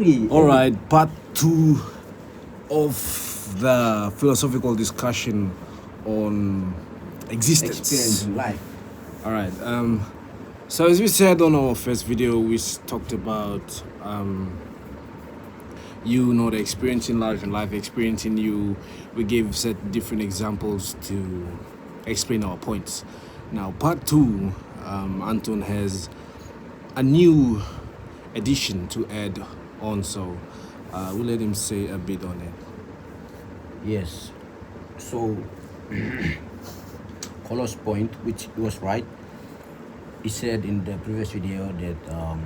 All right, part two of the philosophical discussion on existence. Experience in life. All right. So as we said on our first video, we talked about you know the experience in life and life experiencing you. We gave set different examples to explain our points. Now, part two, Anton has a new addition to add on, so we'll let him say a bit on it. Yes. So, Carlos' point, which was right, he said in the previous video that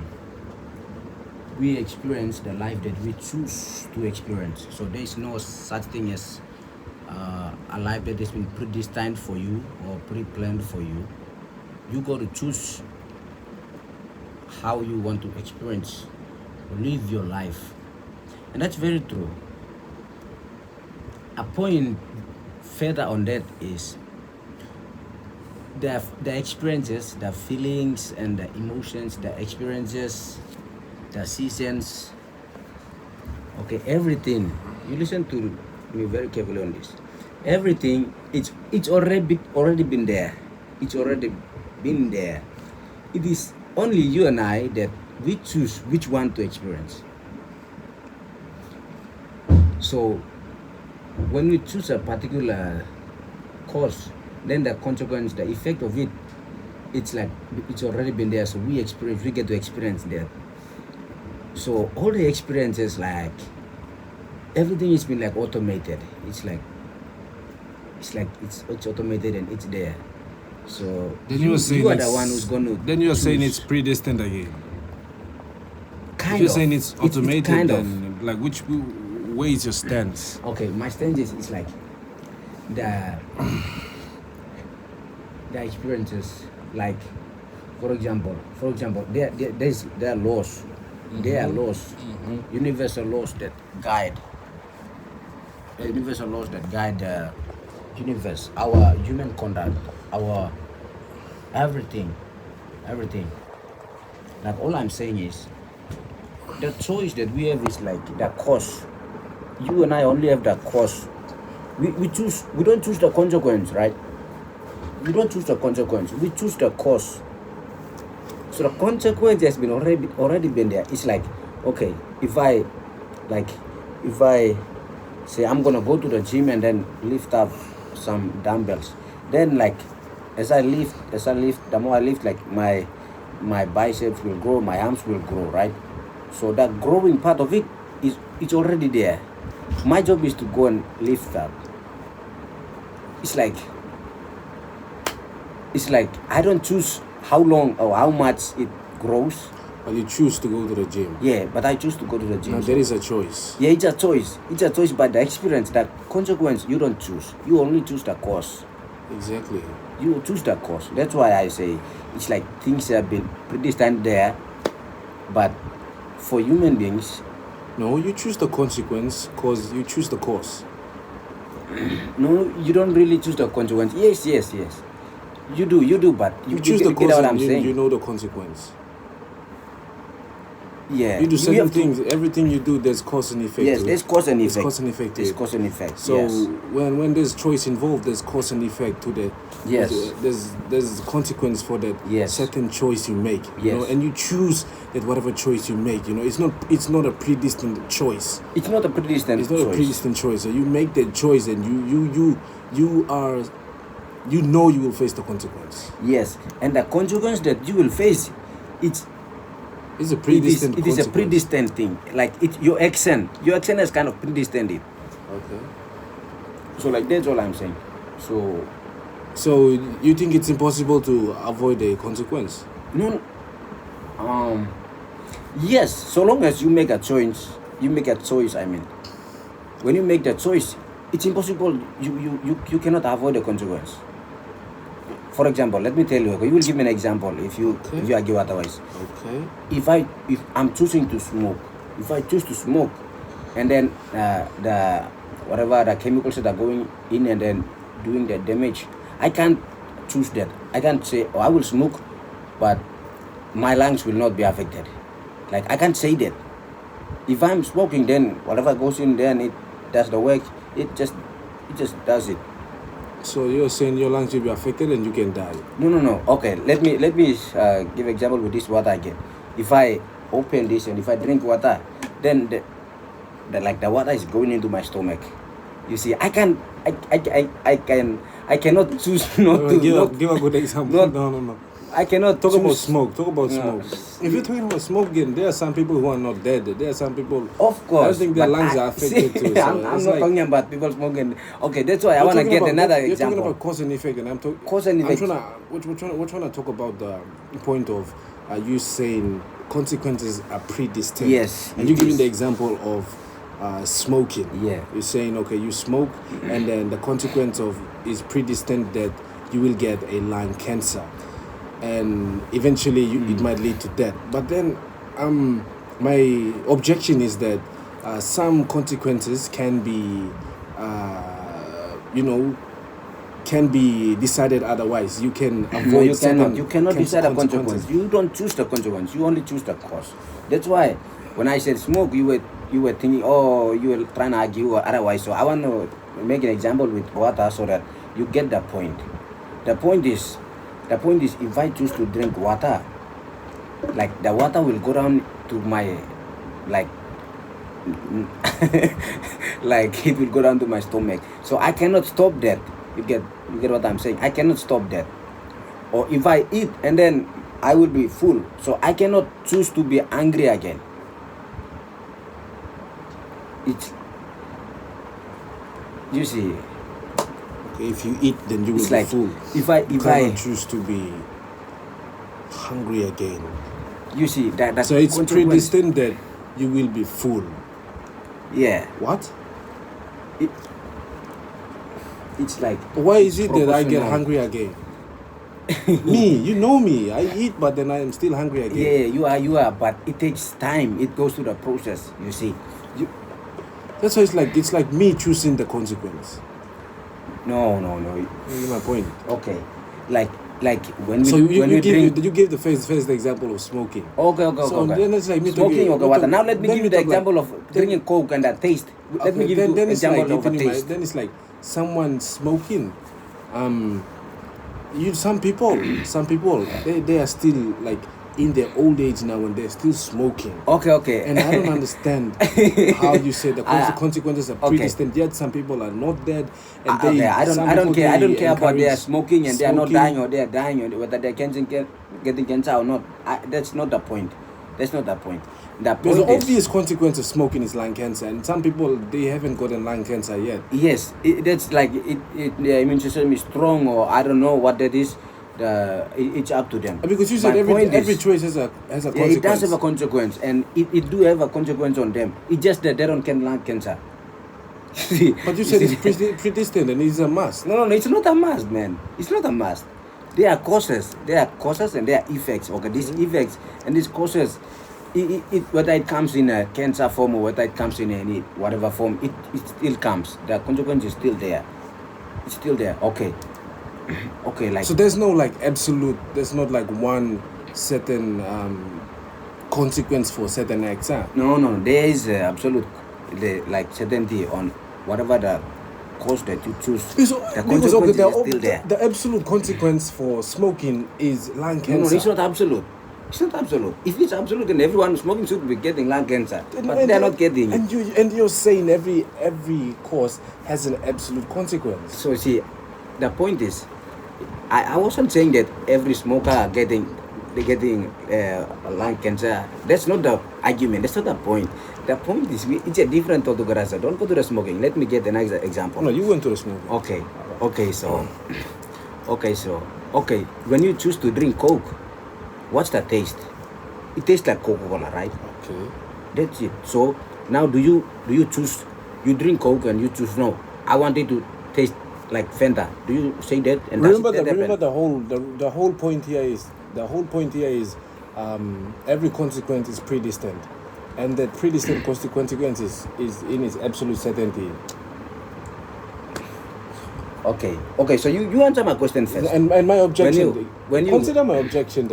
we experience the life that we choose to experience. So there is no such thing as a life that has been predestined for you or pre-planned for you. You got to choose how you want to experience, live your life. And that's very true. A point further on that is the experiences, the feelings and the emotions, the experiences, the seasons, okay, everything. You listen to me very carefully on this. Everything, it's already been there. It's already been there. It is only you and I that we choose which one to experience. So when we choose a particular course, then the consequence, the effect of it, it's like it's already been there. So we get to experience that. So all the experiences, like everything has been like automated. It's automated and it's there. So Then you are the one who's going to. Then you're saying it's predestined again. Kind if you're of. saying it's automated, it's kind then like which way is your stance? Okay, my stance is like the experiences, like for example, there are laws. There are laws, universal laws that guide. Universal laws that guide the universe, our human conduct, our everything. Like all I'm saying is, the choice that we have is like the course. You and I only have the course. We choose. We don't choose the consequence, right? We don't choose the consequence. We choose the course. So the consequence has been already been there. It's like, okay, if I say I'm gonna go to the gym and then lift up some dumbbells, then like as I lift, the more I lift, like my biceps will grow, my arms will grow, right? So that growing part of it it's already there. My job is to go and lift up. It's like I don't choose how long or how much it grows. But you choose to go to the gym. Yeah, but I choose to go to the gym. Now there is a choice. Yeah, it's a choice. It's a choice, but the experience, the consequence, you don't choose. You only choose the course. Exactly. You choose the course. That's why I say it's like things have been predestined there, but for human beings. No, you choose the consequence because you choose the course. No, you don't really choose the consequence. Yes. You do, but you choose the course. Get what I'm saying? You know the consequence. Yeah. You do certain things. Everything you do, there's cause and effect. Yes, there's cause and effect. There's cause and effect. There's cause and effect. So yes. when there's choice involved, there's cause and effect to that. Yes. There's consequence for that certain choice you make. You know, and you choose that whatever choice you make. You know, it's not a predestined choice. It's not a predestined. It's not a predestined choice. So you make that choice, and you know you will face the consequence. Yes, and the consequence that you will face, it's a predestined. It is a predestined thing. Like your action has kind of predestined it. Okay. So like that's all I'm saying. So you think it's impossible to avoid a consequence? No. Yes, so long as you make a choice. I mean, when you make that choice, it's impossible. You cannot avoid the consequence. For example, let me tell you. Okay, you will give me an example if you argue otherwise. Okay. If I'm choosing to smoke, if I choose to smoke, and then the chemicals that are going in and then doing the damage, I can't choose that. I can't say, oh, I will smoke, but my lungs will not be affected. Like, I can't say that. If I'm smoking, then whatever goes in there and it does the work, it just does it. So you're saying your lungs will be affected and you can die? No. Okay, let me give example with this water again. If I open this and if I drink water, then the water is going into my stomach. You see, I cannot choose not to. Give a good example. No. I cannot talk choose. about smoke. Talk about No. smoke. If you're talking about smoking, there are some people who are not dead. There are some people. Of course. I don't think their lungs are affected too. So I'm not talking about people smoking. Okay, that's why I want to get another example. You're talking about cause and effect, and I'm talking. Cause and effect. We're trying to talk about the point of you saying consequences are predestined. Yes. And you're giving the example of smoking. Yeah. You're saying, okay, you smoke, and then the consequence of is predestined that you will get a lung cancer, and eventually it might lead to death. But then, my objection is that some consequences can be, can be decided otherwise. You can avoid. You cannot decide a consequence. You don't choose the consequence. You only choose the cause. That's why when I said smoke, you were thinking, oh, you were trying to argue or otherwise. So I want to make an example with water so that you get the point. The point is, if I choose to drink water, like the water will go down to my, like it will go down to my stomach. So I cannot stop that. You get what I'm saying? I cannot stop that. Or if I eat and then I will be full, so I cannot choose to be angry again. You see. Okay, if you eat, then you will be full. If I choose to be hungry again. You see that. So it's predestined that you will be full. Yeah. What? It's like. Why is it that I get hungry again? Me, you know me. I eat, but then I am still hungry again. Yeah, you are. But it takes time. It goes through the process. You see. That's why it's like me choosing the consequence. No. You get my point. Okay, like when we. So you drink, gave the first example of smoking. Okay. So then it's like me smoking. Okay, water. Now let me give you the example of drinking Coke and the taste. Let me give you the example of a taste. Then it's like someone smoking. Some people they are still like in their old age now and they're still smoking. Okay. And I don't understand how you say the consequences are predestined. Yet some people are not dead, and I don't care about their smoking and they are not dying or they are dying or whether they're getting cancer or not. That's not the point. The point because the obvious consequence of smoking is lung cancer, and some people they haven't gotten lung cancer yet. Yes, that's like the immune system is strong, or I don't know what that is. It's up to them. Because you said every choice has a consequence. Yeah, it does have a consequence, and it do have a consequence on them. It's just that they don't get lung cancer. But you said it's predestined and it's a must. No, it's not a must, man. It's not a must. There are causes. And there are effects. Okay, these effects and these causes, whether it comes in a cancer form or whether it comes in any whatever form, it still comes. The consequence is still there. It's still there. Okay, like. So there's no like absolute. There's not like one certain consequence for certain acts. Huh? No. There is absolute like certainty on whatever the cause that you choose. The consequence is still there. The absolute consequence for smoking is lung cancer. No, it's not absolute. It's not absolute. If it's absolute, then everyone smoking should be getting lung cancer, but they're not getting it. And you're saying every cause has an absolute consequence. So see, the point is, I wasn't saying that every smoker getting lung cancer. That's not the argument. That's not the point. The point is, it's a different autograph. Don't go to the smoking. Let me get an example. No, you went to the smoking. Okay. When you choose to drink Coke, what's the taste? It tastes like Coca-Cola, right? Okay. That's it. So now, do you choose? You drink Coke and you choose no. I want it to taste like Fanta. Do you say that? And remember the whole point here is every consequence is predestined, and that predestined consequence is in its absolute certainty. Okay. So you answer my question first. And my objection. When you consider my objection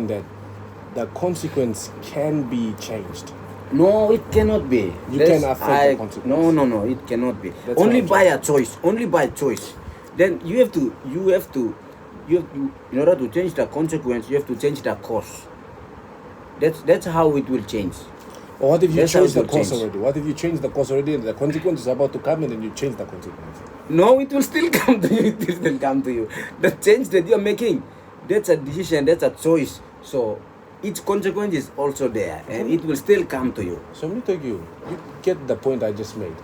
that the consequence can be changed. No, it cannot be. You can affect the consequence. No, it cannot be. That's Only what by a choice. Only by choice. Then you have to, in order to change the consequence, you have to change the cause. That's how it will change. Or what if you That's how change it the will course change. already? What if you change the course already and the consequence is about to come and then you change the consequence? No, it will still come to you. It will still come to you. The change that you're making, that's a decision, that's a choice. So each consequence is also there and it will still come to you. So let me take you get the point I just made.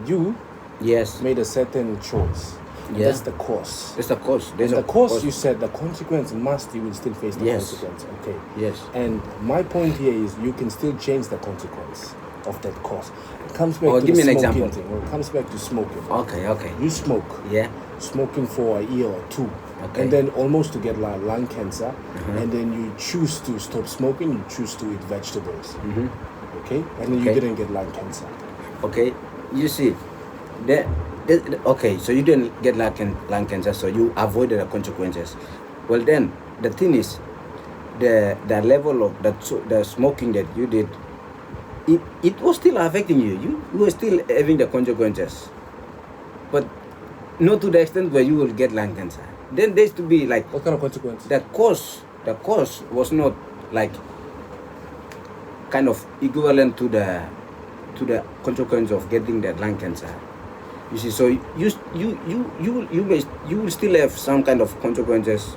You Yes. made a certain choice. And Yeah. that's the course. That's the cause. And There's the a course, you said the consequence you will still face the Yes. consequence. Okay. Yes. And my point here is you can still change the consequence of that course. It comes back to Give the me an smoking example. thing. Or it comes back to smoking. Okay. You smoke. Yeah. Smoking for a year or two. Okay. And then almost to get lung cancer. And then you choose to stop smoking, you choose to eat vegetables. Okay? And then you Okay. didn't get lung cancer. Okay, you see, okay, so you didn't get lung cancer, so you avoided the consequences. Well, then the thing is, the level of the smoking that you did, it was still affecting you. You were still having the consequences, but not to the extent where you will get lung cancer. Then there's to be like What kind of consequence? the cause was not like kind of equivalent to the consequence of getting the lung cancer. You see, so you will still have some kind of consequences,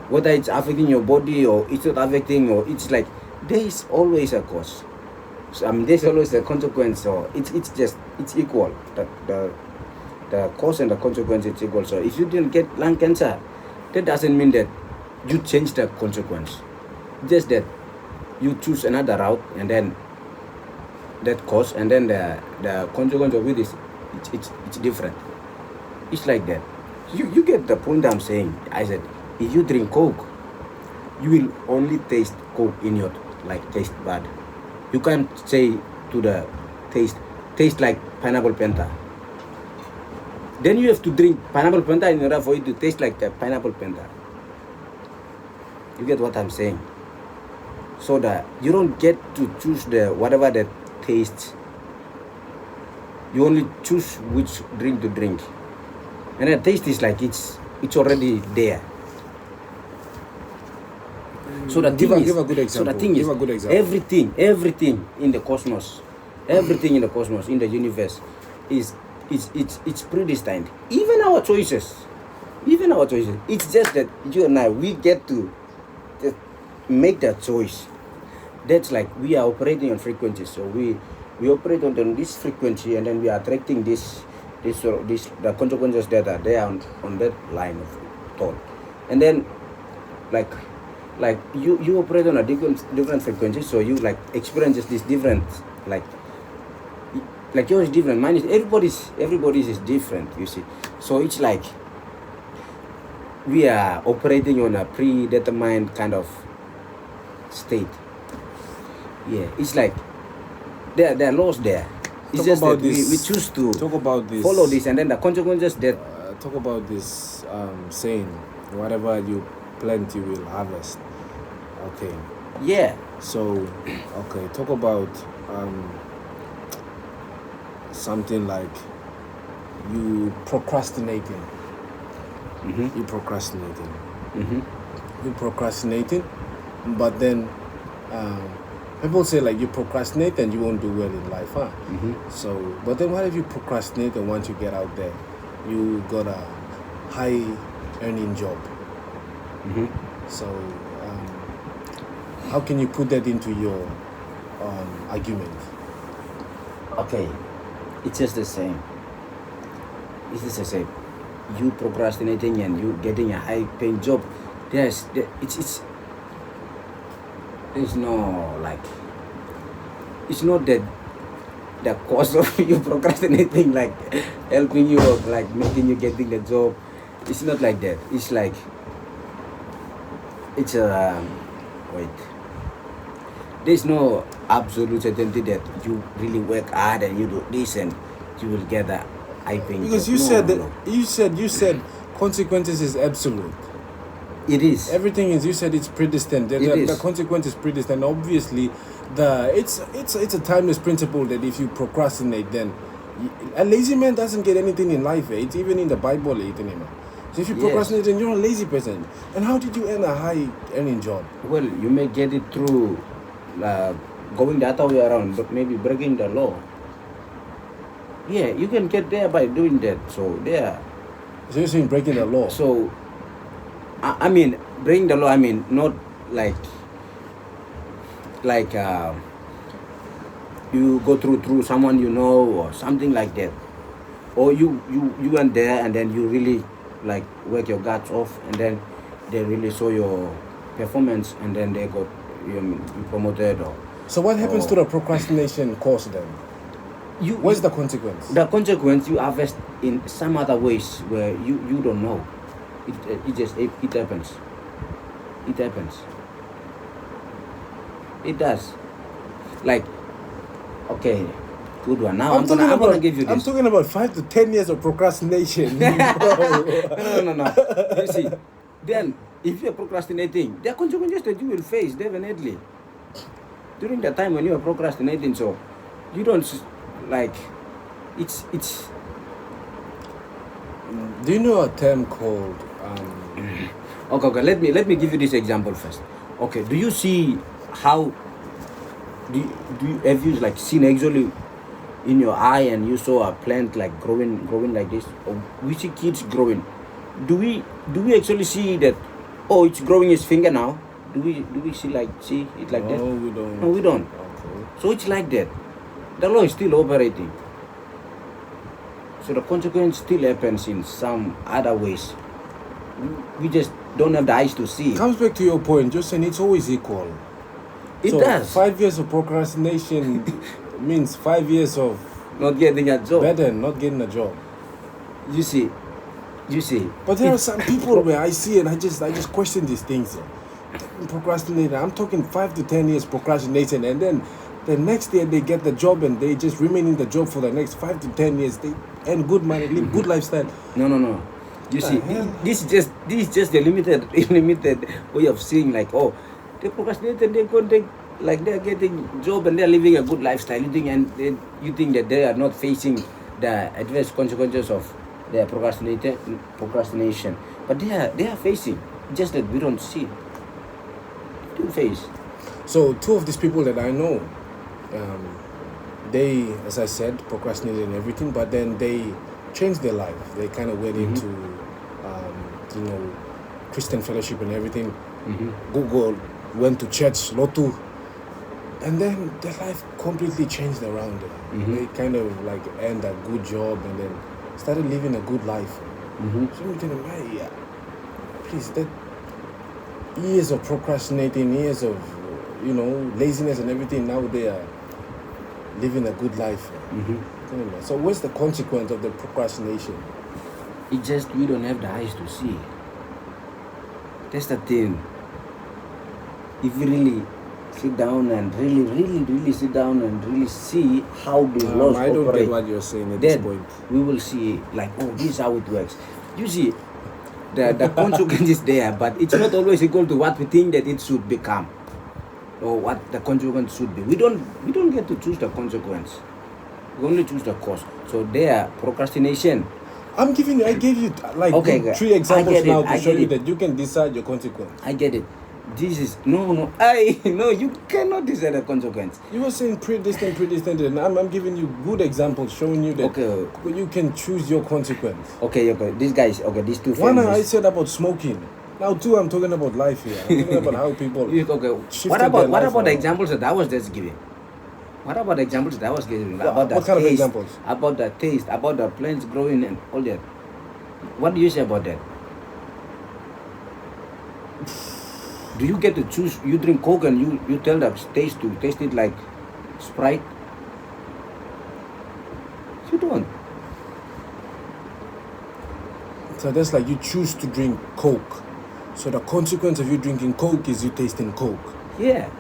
whether it's affecting your body or it's not affecting, or it's like there is always a cause. So, I mean, there's always a consequence, or it's equal. The cause and the consequence is equal. So if you didn't get lung cancer, that doesn't mean that you change the consequence. Just that you choose another route, and then that cause, and then the consequence of it is it's different. It's like that. You get the point I'm saying. I said, if you drink Coke, you will only taste Coke in your taste bad. You can't say to the taste like pineapple Penta. Then you have to drink pineapple Penta in order for it to taste like the pineapple Penta. You get what I'm saying? So that you don't get to choose whatever that tastes. You only choose which drink to drink, and the taste is like it's already there. So the Give thing is, a good example. So the thing Give is, a good example. everything in the cosmos, everything in the cosmos, in the universe, it's predestined. Even our choices. It's just that you and I, we get to just make that choice. That's like we are operating on frequencies. So we operate on this frequency, and then we are attracting this the consequences that are there on that line of thought. And then like you operate on a different frequency, so you like experiences this different, like yours is different, mine is, everybody's is different, you see. So it's like we are operating on a predetermined kind of state. Yeah, it's like there are laws there. It's Talk just about that we this. choose to Talk about this. follow this, and then the consequences that Talk about this saying, whatever you plant, you will harvest. Okay. yeah. So, okay, talk about something like you procrastinating. You procrastinating. You procrastinating, but then people say like you procrastinate and you won't do well in life, huh? So, but then what if you procrastinate and once you get out there, you got a high earning job? So, how can you put that into your argument? Okay, it's just the same. It's just the same. You procrastinating and you getting a high-paying job. There's no like. It's not that the cause of you procrastinating like helping you or like making you getting the job. It's not like that. It's like it's wait. There's no absolute certainty that you really work hard and you do this and you will get a high paying Because job. you No, said no, that no. you said consequences is absolute. It is. Everything is, you said it's predestined. The consequence is predestined. Obviously, it's a timeless principle that if you procrastinate, then a lazy man doesn't get anything in life. It's even in the Bible. So if you procrastinate, then you're a lazy person. And how did you earn a high earning job? Well, you may get it through going the other way around, but maybe breaking the law. Yeah, you can get there by doing that. So there. So you're saying breaking the law? So, I mean, breaking the law. I mean, not like you go through someone you know or something like that, or you went there and then you really like work your guts off, and then they really saw your performance, and then they got you promoted. Or so what happens to the procrastination course then? What's the consequence? The consequence, you harvest in some other ways where you don't know. It happens. It happens. It does. Like, okay, good one. Now I'm gonna give you this. I'm talking about 5 to 10 years of procrastination. No. You see, then if you're procrastinating, there are consequences that you will face definitely during the time when you are procrastinating. So you don't like it's. Do you know a term called? Okay. Let me give you this example first. Okay. Do you see how? Have you like seen actually in your eye and you saw a plant like growing like this? Or we see kids growing. Do we actually see that? Oh, it's growing his finger now. Do we see it like that? No, we don't. No, we don't. Okay. So it's like that. The law is still operating. So the consequence still happens in some other ways. We just don't have the eyes to see. Comes back to your point. Just saying it's always equal. It does. 5 years of procrastination means 5 years of not getting a job. Better not getting a job. You see. But there are some people where I see and I just question these things. Procrastinating. I'm talking 5 to 10 years procrastinating, and then the next year they get the job and they just remain in the job for the next 5 to 10 years. They earn good money, live good lifestyle. No. You see, this is just the limited way of seeing, like, oh, they procrastinated, they're getting job and they're living a good lifestyle. You think that they are not facing the adverse consequences of their procrastination, but they are facing, just that we don't see. They do face. So 2 of these people that I know, they, as I said, procrastinated and everything, but then they changed their life. They kind of went into, Christian fellowship and everything. Google, went to church, Lotu, and then their life completely changed around. They kind of like earned a good job and then started living a good life. So I'm thinking, please, that years of procrastinating, years of laziness and everything, now they are living a good life. So what's the consequence of the procrastination? It's just we don't have the eyes to see. That's the thing. If we really sit down and really sit down and really see how the laws operate, I don't get what you're saying at this point. We will see, like, oh, this is how it works. You see, the consequence is there, but it's not always equal to what we think that it should become, or what the consequence should be. We don't get to choose the consequence. We only choose the cause. So there, procrastination. I gave you like 3 examples now to show you that you can decide your consequence. I get it. This is no. You cannot decide the consequence. You were saying predestined, and I'm giving you good examples, showing you that you can choose your consequence. Okay. These guys. Okay, these 2. One I said about smoking. Now 2, I'm talking about life here. I'm talking about how people. What about the examples that I was just giving? What about the examples that I was giving? About the what kind of examples? About the taste, about the plants growing and all that. What do you say about that? Do you get to choose? You drink Coke and you tell the taste to taste it like Sprite? You don't. So that's like you choose to drink Coke. So the consequence of you drinking Coke is you tasting Coke. Yeah.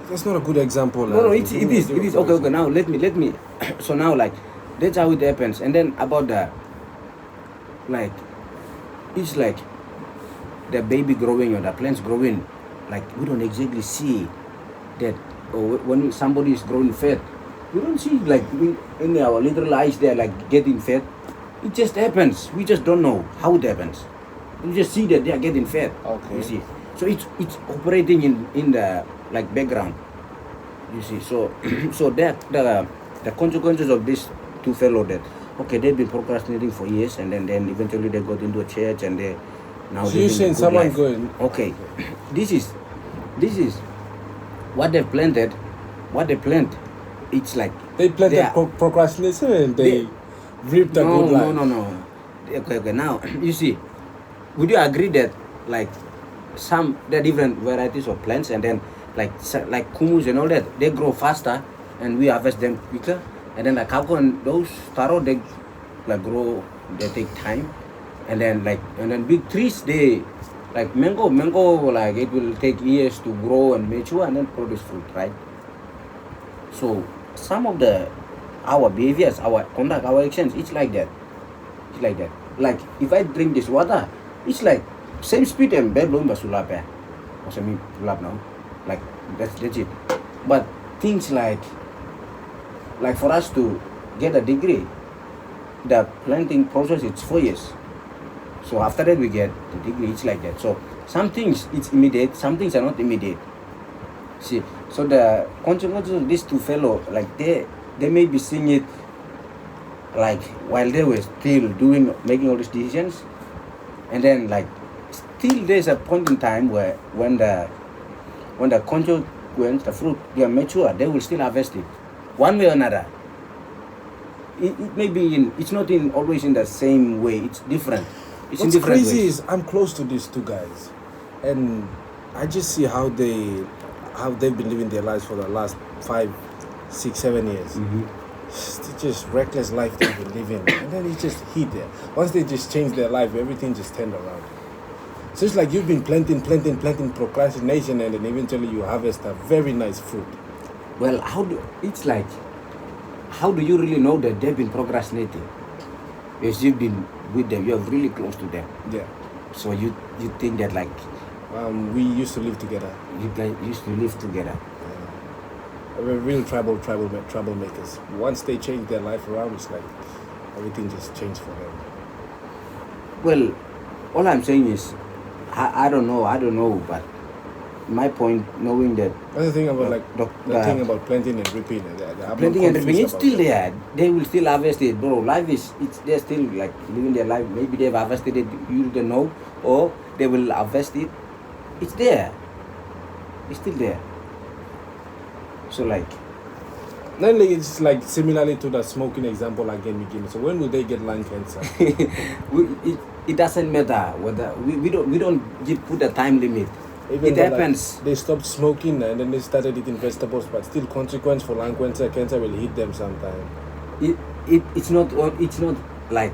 That's not a good example. No, it is. Okay. Now let me. So now, like, that's how it happens. And then about the, like, it's like the baby growing or the plants growing, like we don't exactly see that. Or when somebody is growing fat, we don't see like in our little eyes they're like getting fat. It just happens. We just don't know how it happens. We just see that they are getting fat. Okay. You see, so it's operating in the like background. You see, so so that the consequences of this two fellow that okay they've been procrastinating for years and then eventually they got into a church and they now So you're saying someone going? okay. This is what they've planted. What they plant, it's like They planted procrastination and they reaped a good life. No. Okay. Now you see, would you agree that like there are different varieties of plants and then like kumus and all that they grow faster and we harvest them quicker, and then like kako and those taro they like grow, they take time, and then big trees they like mango like it will take years to grow and mature and then produce fruit, right? So some of our behaviors, our conduct, our actions, it's like that. Like if I drink this water, it's like same speed and bad blowing basulap ya. Or semi lap now. Like that's it. But things like for us to get a degree, the planting process it's 4 years. So after that we get the degree, it's like that. So some things it's immediate, some things are not immediate. See, so the consequences of these two fellow, like they may be seeing it like while they were still making all these decisions, and then like still there's a point in time where when the consequence, the fruit, they are mature, they will still harvest it, one way or another. It may be it's not always in the same way. It's different. It's What's in different crazy ways. is I'm close to these two guys, and I just see how they've been living their lives for the last 5, 6, 7 years. Mm-hmm. It's just reckless life they've been living, and then it just hit there. Once they just changed their life, everything just turned around. So it's like you've been planting procrastination, and then eventually you harvest a very nice fruit. Well, how do you really know that they've been procrastinating? Because you've been with them, you're really close to them. Yeah. So you think that like We used to live together. you guys used to live together. We're real troublemakers. Once they change their life around, it's like everything just changed for them. Well, all I'm saying is, I don't know, but my point, knowing that That's the thing about the thing about planting and reaping. planting and reaping, it's still there. They will still harvest it, bro. Life is, they're still like living their life. Maybe they've harvested it, you don't know, or they will harvest it. It's there. It's still there. So like, Then it's like similarly to the smoking example again. So when will they get lung cancer? it doesn't matter whether we don't put a time limit. Even It though, happens. They stopped smoking and then they started eating vegetables, but still consequence for lung cancer. Cancer will hit them sometime. It's not like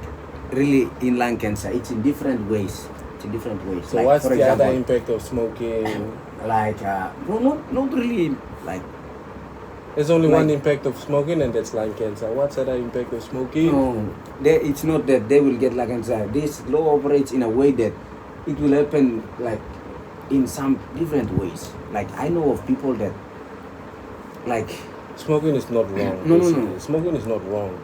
really in lung cancer. It's in different ways. So like, what's for the example, other impact of smoking? like not really like. There's only like- one impact of smoking, and that's lung cancer. What's the other impact of smoking? No, it's not that they will get lung cancer. This law operates in a way that it will happen like in some different ways. Like I know of people that like Smoking is not wrong. No. Smoking is not wrong.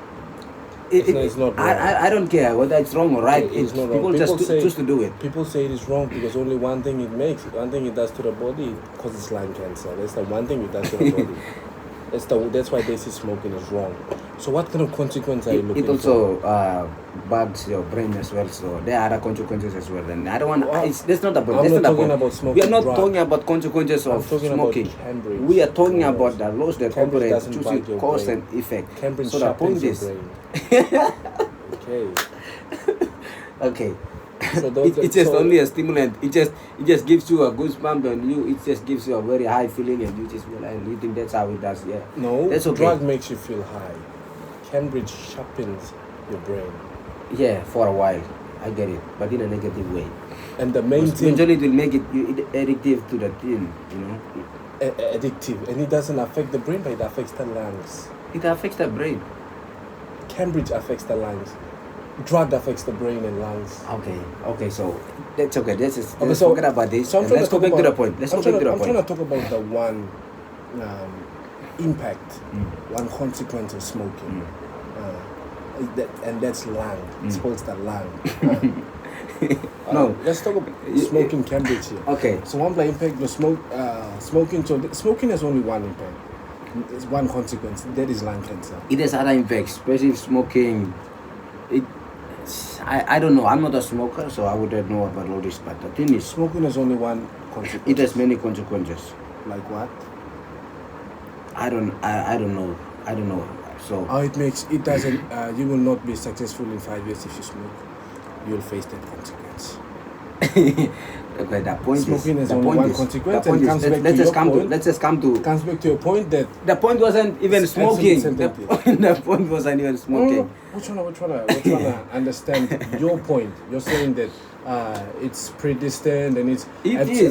it's not wrong. I don't care whether it's wrong or right. It's not wrong. People just choose to do it. People say it is wrong because only one thing it makes, one thing it does to the body, it causes lung cancer. That's the one thing it does to the body. That's why they say smoking is wrong. So what kind of consequence are you looking It also bugs your brain as well. So there are other consequences as well. And I don't want. That's not the point. I'm That's not not the talking point. about smoking We are not drugs. talking about consequences I'm of talking smoking. about Cambridge. We are talking about the laws that Cambridge operate doesn't to bug your cause brain. and effect. Cambridge So the point sharpens your is, brain. Okay. okay. So those It's just only a stimulant. It just gives you a goosebump and it just gives you a very high feeling and you just feel like you think that's how it does. Yeah. No, That's okay. drug makes you feel high. Cambridge sharpens your brain. Yeah, for a while. I get it, but in a negative way. And the main thing, Eventually it will make it addictive to the thing, you know. addictive, and it doesn't affect the brain, but it affects the lungs. It affects the brain. Cambridge affects the lungs. Drug affects the brain and lungs. Okay, so That's okay. Let's Okay, so forget about this. So I'm and trying let's to go talk back to about, the point. Let's I'm go trying back to to, the I'm point. trying to talk about the one impact, one consequence of smoking. And that's lung. It's called the lung. No. Let's talk about smoking Cambridge here. Okay. So one play impact the smoking. So smoking has only one impact. It's one consequence. That is lung cancer. It has other impacts, especially smoking. I don't know. I'm not a smoker, so I wouldn't know about all this. But the thing is, Smoking has only one consequence. it has many consequences. Like what? I don't know. So It doesn't. You will not be successful in 5 years if you smoke. You will face that consequence. okay, the point Smoking is has only one consequence, and comes back to your point. Let's just come to. Comes back to your point that The point wasn't even It's smoking. absolutely The point wasn't even smoking. We're trying to understand your point. You're saying that it's predestined and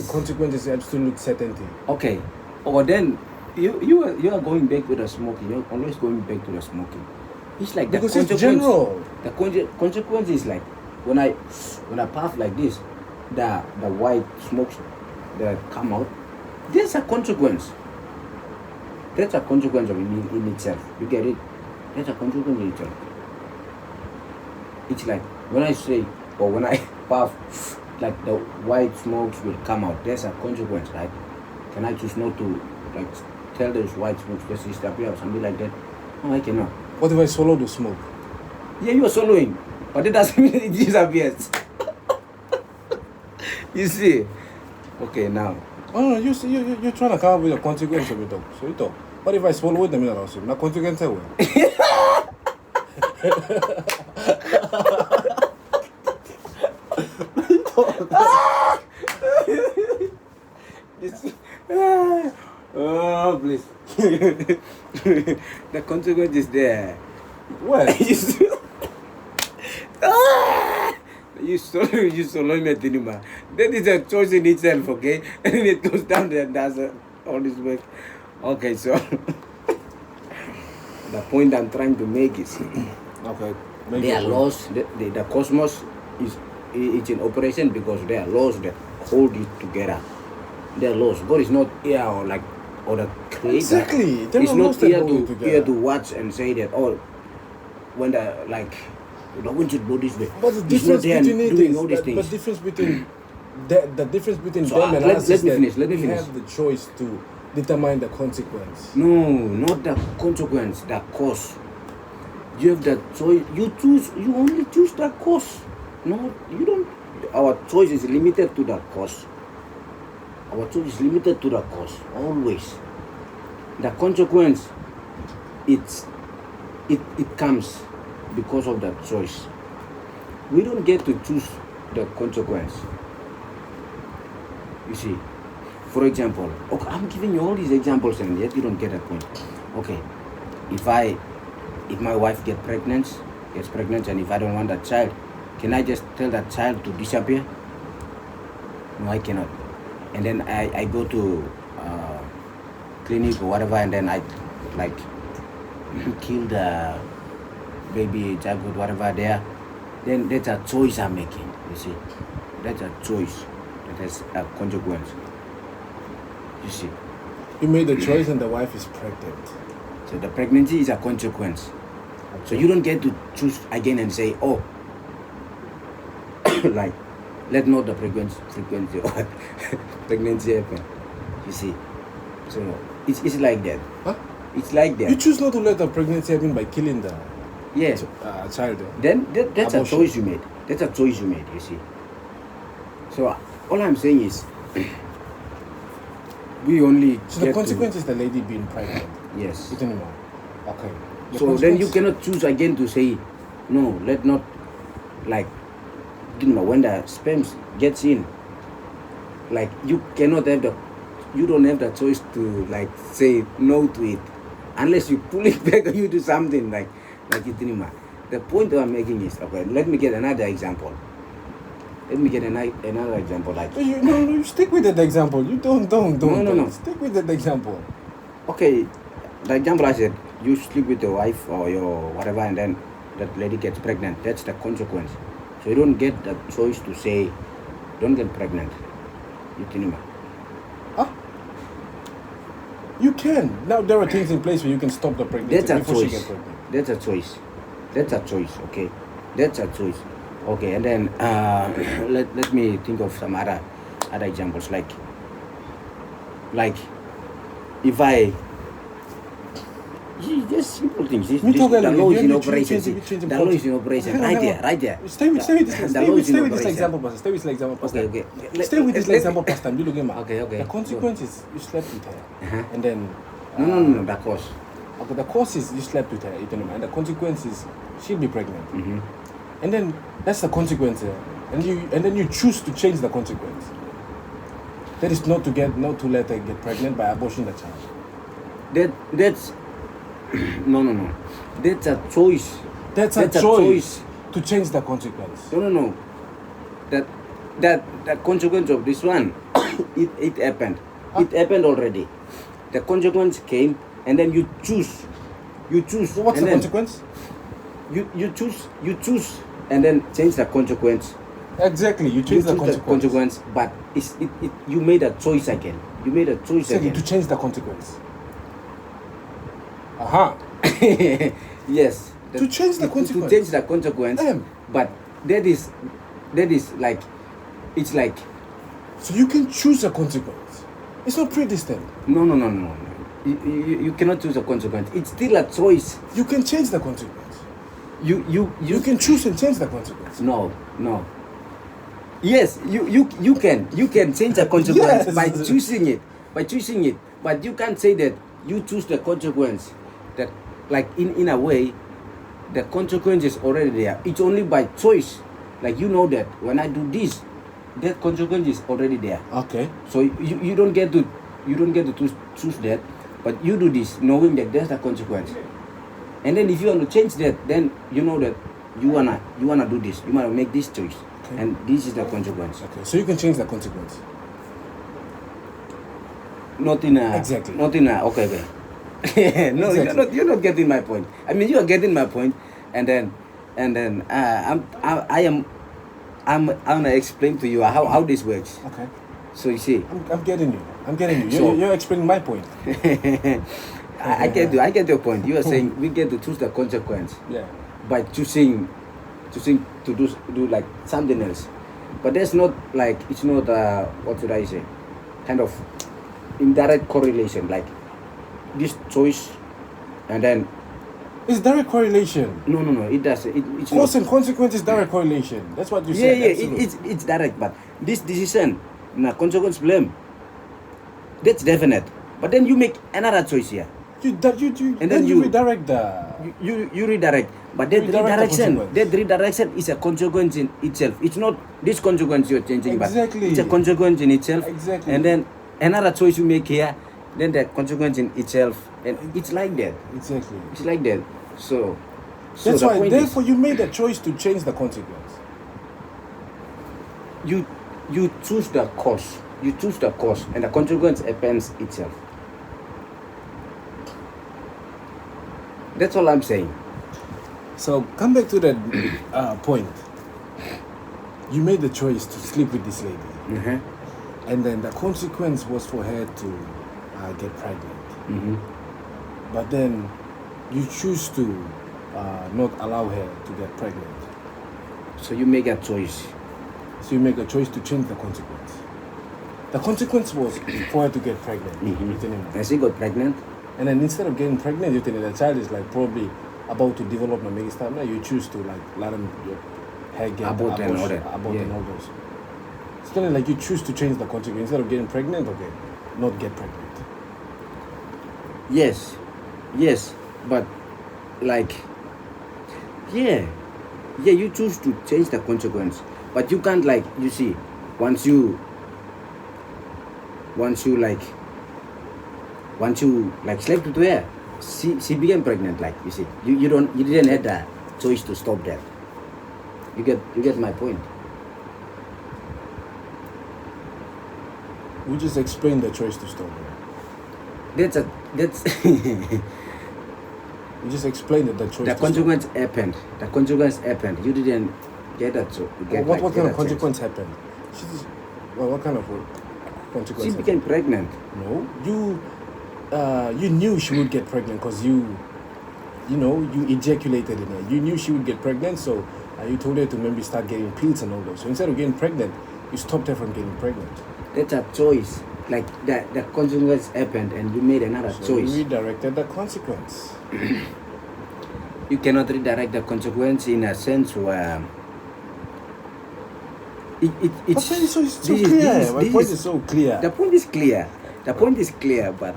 consequence is absolute certainty. Okay. Or then you are going back to the smoking. You're always going back to the smoking. It's like the Because consequence. it's general. The consequence is like when I puff like this, the white smokes that come out. There's a consequence. That's a consequence of in itself. You get it? That's a consequence in itself. It's like when I say or when I puff, like the white smokes will come out. There's a consequence, right? Can I choose not to like tell those white smokes just disappear or something like that? No, I cannot. What if I swallow the smoke? Yeah, you are swallowing, but that doesn't mean it disappears. You see? Okay, now. Oh no, you're trying to come up with a consequence of it though. So you talk. What if I swallow it? Na consequence I will. Oh, please. The consequence is there. What? You swallow me, Tinima. That is a choice in itself, okay? And then it goes down there and does all this work. Okay, so the point I'm trying to make is Okay. there are laws. The cosmos it's in operation because there are laws that hold it together. There are laws. God is not here or the creator. Exactly. There He's are not laws that here hold it to together. here to watch and say that when the wind should blow this way. But the He's not difference there between it doing is all these the things. difference between the difference between So, them and let us me is that finish, let me we finish. have the choice to determine the consequence. No, not the consequence, the cause. You have the choice. You only choose the cause. No, you don't. Our choice is limited to the cause. Our choice is limited to the cause, always. The consequence, it comes because of that choice. We don't get to choose the consequence. You see, for example, okay, I'm giving you all these examples and yet you don't get a point. Okay, if my wife gets pregnant and if I don't want that child, can I just tell that child to disappear? No, I cannot. And then I go to clinic or whatever and then I kill the baby, childhood, whatever there. Then that's a choice I'm making, you see. That's a choice. That has a consequence. You see. You made the choice and the wife is pregnant. So the pregnancy is a consequence. So you don't get to choose again and say, oh, like, let not the frequency or pregnancy happen. You see. So it's like that. Huh? It's like that. You choose not to let the pregnancy happen by killing the child. Then that's Abortion. a choice you made. That's a choice you made, you see. So all I'm saying is, we only So the get consequence is the lady being pregnant. Yes. It anymore. Okay. The So then you consequence- cannot choose again to say, no, let not, like, when the sperm gets in, like, you don't have the choice to, like, say no to it, unless you pull it back or you do something like it. The point that I'm making is, okay, let me get another example. Another example, like, You stick with that example. You don't. No. Stick with that example. okay, the example I said, you sleep with your wife or your whatever and then that lady gets pregnant. That's the consequence. So you don't get the choice to say, don't get pregnant. You can. Huh? You can. Now there are things in place where you can stop the pregnancy That's a before she choice. gets pregnant. That's a choice. That's a choice. Okay. That's a choice. Okay. And then let me think of some other examples like if I. Just simple things. The law is in operation. The law is in operation. Right there. Stay with this example, Pastor. Stay with this example, Pastor. Okay. Stay with this example, Pastor. You look at Okay. The consequence is you slept with her, and then No. The cause. Okay, the cause is you slept with her, and the consequence is she'll be pregnant, and then that's the consequence, and then you choose to change the consequence. That is not to let her get pregnant by aborting the child. That's no. That's a choice. That's a choice to change the consequence. No. That consequence of this one, it happened. Huh? It happened already. The consequence came, and then you choose. So what's the consequence? You choose, and then change the consequence. Exactly, you change the consequence. But you made a choice again. You made a choice again to change the consequence. Yes. To change the consequence. To change the consequence. But that is like, it's like. So you can choose a consequence. It's not predestined. No. You cannot choose a consequence. It's still a choice. You can change the consequence. You can choose and change the consequence. No. Yes, you can change the consequence by choosing it. But you can't say that you choose the consequence. That like in a way, the consequence is already there. It's only by choice. Like you know that when I do this, that consequence is already there. Okay. So you don't get to choose that, but you do this knowing that there's the consequence. And then if you want to change that, then you know that you wanna do this. You wanna make this choice, and this is the consequence. Okay. So you can change the consequence. Not in a. Okay. No, exactly. you're not getting my point. I mean, you are getting my point, and then I'm gonna explain to you how this works. Okay. So you see, I'm getting you. So, you're explaining my point. I get your point. You are saying we get to choose the consequence. Yeah. By choosing to do like something else, but that's not like, it's not what should I say, kind of indirect correlation, like this choice, and then it's direct correlation. No, it doesn't. It's cause and consequence is direct correlation. That's what you said. It's direct, but this decision, consequence blame, that's definite. But then you make another choice here. And then you redirect the. You redirect, but that redirection is a consequence in itself. It's not this consequence you're changing, exactly. But it's a consequence in itself. Exactly. And then another choice you make here, then that consequence in itself, and it's like that. Exactly. It's like that. So that's why. Therefore, you made a choice to change the consequence. You choose the cause. You choose the cause, and the consequence happens itself. That's all I'm saying. So come back to that point. You made the choice to sleep with this lady, and then the consequence was for her to get pregnant. But then you choose to not allow her to get pregnant. So you make a choice. So you make a choice to change the consequence. The consequence was for her to get pregnant. And she got pregnant. And then instead of getting pregnant, you think the child is like probably about to develop and make stamina. You choose to like let him get abort and all that. And all those. It's kind of like you choose to change the consequence instead of getting pregnant. Okay, not get pregnant. Yes, but like, yeah, you choose to change the consequence, but you can't, like, you see, once you slept with her, she became pregnant. Like, you see, you didn't have the choice to stop that. You get my point. We just explained the choice to stop her. That's We just explained that the choice. The consequence happened. You didn't get that. What kind of consequence happened? Well, what kind of She consequence? became pregnant. No, you knew she would get pregnant because you ejaculated in her. You knew she would get pregnant, so you told her to maybe start getting pills and all those. So instead of getting pregnant, you stopped her from getting pregnant. That's a choice. Like the consequence happened, and you made another So choice. you redirected the consequence. You cannot redirect the consequence in a sense where it's so clear. My point is so clear. The point is clear. The point is clear, but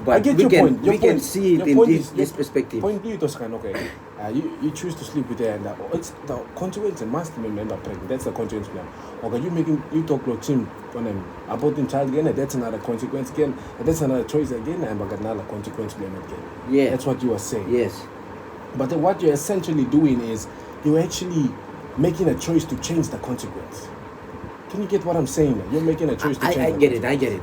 I get your point. We can see it in this perspective. Point B is kind of okay. You choose to sleep with her, and it's the consequence. Must remember pregnant. That's the consequence plan. Okay, you talk like him on him about him child again. That's another consequence again. That's another choice again. And another consequence plan again. Yeah, that's what you are saying. Yes, but what you're essentially doing is you're actually making a choice to change the consequence. Can you get what I'm saying? You're making a choice to change. I get it. I get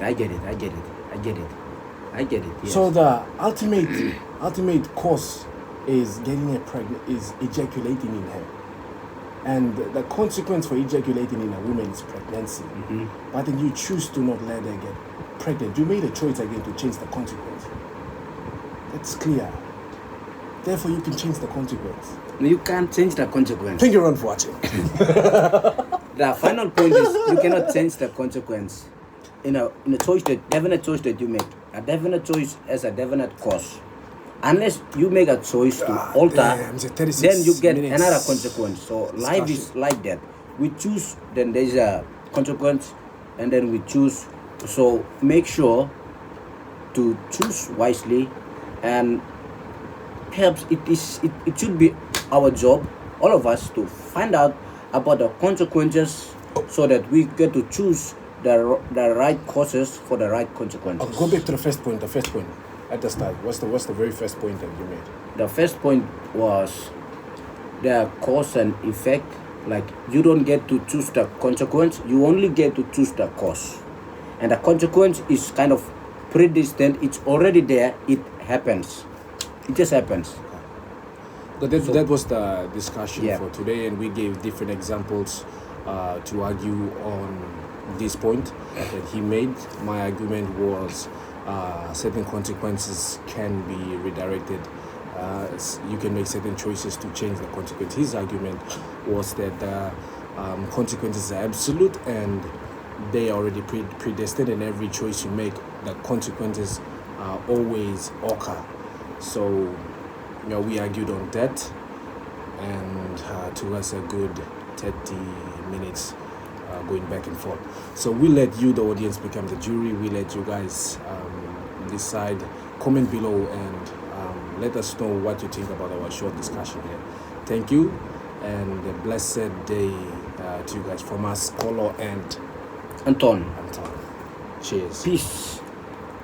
it. Yes. So the ultimate cause is getting her pregnant, is ejaculating in her, and the consequence for ejaculating in a woman is pregnancy. Mm-hmm. But then you choose to not let her get pregnant. You made a choice again to change the consequence. That's clear. Therefore, you can change the consequence. You can't change the consequence. Thank you, everyone, for watching. The final point is you cannot change the consequence in a choice, that definite choice that you make. A definite choice has a definite cause. Unless you make a choice to alter, then you get another consequence. So life is like that. We choose, then there's a consequence, and then we choose. So make sure to choose wisely, and perhaps it should be our job, all of us, to find out about the consequences so that we get to choose the right causes for the right consequences. I'll go back to the first point. At the start, what's the very first point that you made? The first point was the cause and effect. Like, you don't get to choose the consequence, you only get to choose the cause. And the consequence is kind of predestined, it's already there, it happens. It just happens. That was the discussion for today, and we gave different examples to argue on this point that he made. My argument was certain consequences can be redirected. You can make certain choices to change the consequence. His argument was that the consequences are absolute and they are already predestined, and every choice you make, the consequences always occur. So we argued on that, and took us a good 30 minutes going back and forth. So we let you, the audience, become the jury. We let you guys decide. Comment below and let us know what you think about our short discussion here. Thank you, and a blessed day to you guys from us, Kolo and Anton. Cheers. Peace.